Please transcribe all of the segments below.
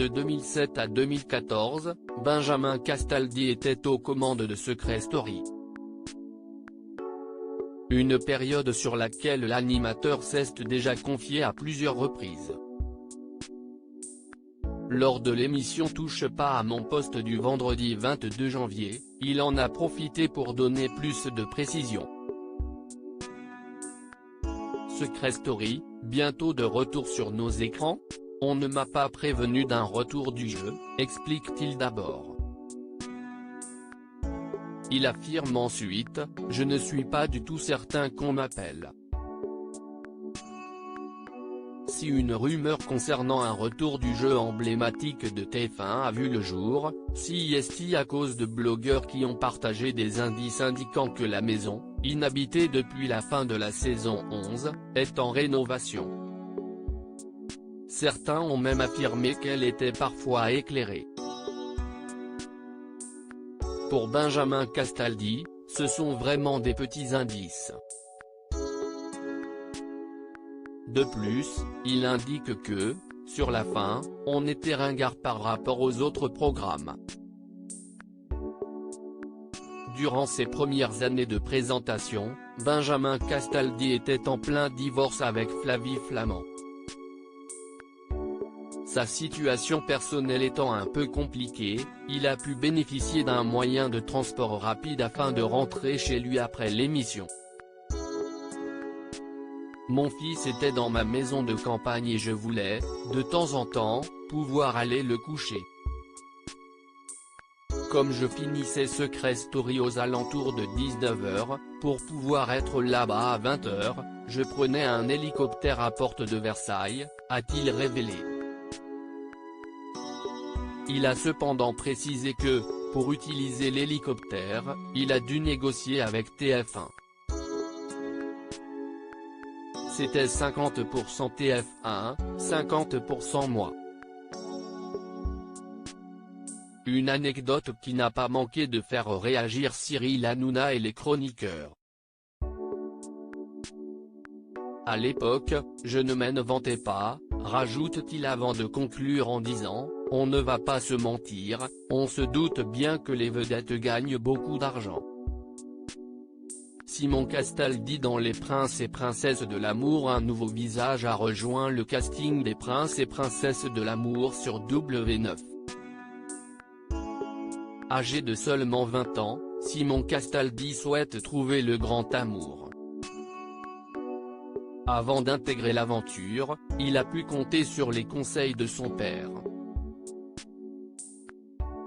De 2007 à 2014, Benjamin Castaldi était aux commandes de Secret Story. Une période sur laquelle l'animateur s'est déjà confié à plusieurs reprises. Lors de l'émission Touche pas à mon poste du vendredi 22 janvier, il en a profité pour donner plus de précisions. Secret Story, bientôt de retour sur nos écrans ? On ne m'a pas prévenu d'un retour du jeu, explique-t-il d'abord. Il affirme ensuite, « Je ne suis pas du tout certain qu'on m'appelle. » Si une rumeur concernant un retour du jeu emblématique de TF1 a vu le jour, c'est à cause de blogueurs qui ont partagé des indices indiquant que la maison, inhabitée depuis la fin de la saison 11, est en rénovation. Certains ont même affirmé qu'elle était parfois éclairée. Pour Benjamin Castaldi, ce sont vraiment des petits indices. De plus, il indique que, sur la fin, on était ringard par rapport aux autres programmes. Durant ses premières années de présentation, Benjamin Castaldi était en plein divorce avec Flavie Flament. Sa situation personnelle étant un peu compliquée, il a pu bénéficier d'un moyen de transport rapide afin de rentrer chez lui après l'émission. Mon fils était dans ma maison de campagne et je voulais, de temps en temps, pouvoir aller le coucher. Comme je finissais Secret Story aux alentours de 19h, pour pouvoir être là-bas à 20h, je prenais un hélicoptère à Porte de Versailles, a-t-il révélé. Il a cependant précisé que, pour utiliser l'hélicoptère, il a dû négocier avec TF1. C'était 50% TF1, 50% moi. Une anecdote qui n'a pas manqué de faire réagir Cyril Hanouna et les chroniqueurs. À l'époque, je ne m'inventais pas, rajoute-t-il avant de conclure en disant, on ne va pas se mentir, on se doute bien que les vedettes gagnent beaucoup d'argent. Simon Castaldi dans Les Princes et Princesses de l'amour. Un nouveau visage a rejoint le casting des Princes et Princesses de l'amour sur W9. Âgé de seulement 20 ans, Simon Castaldi souhaite trouver le grand amour. Avant d'intégrer l'aventure, il a pu compter sur les conseils de son père.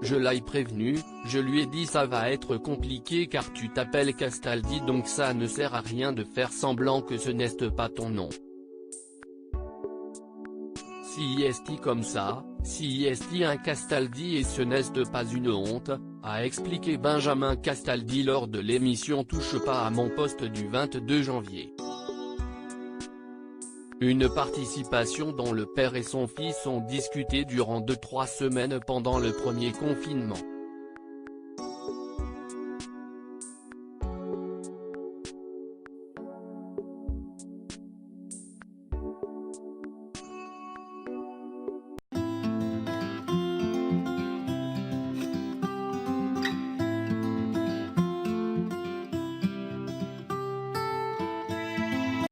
Je l'ai prévenu, je lui ai dit ça va être compliqué car tu t'appelles Castaldi donc ça ne sert à rien de faire semblant que ce n'est pas ton nom. Si est comme ça, si est un Castaldi et ce n'est pas une honte, a expliqué Benjamin Castaldi lors de l'émission Touche pas à mon poste du 22 janvier. Une participation dont le père et son fils ont discuté durant 2-3 semaines pendant le premier confinement.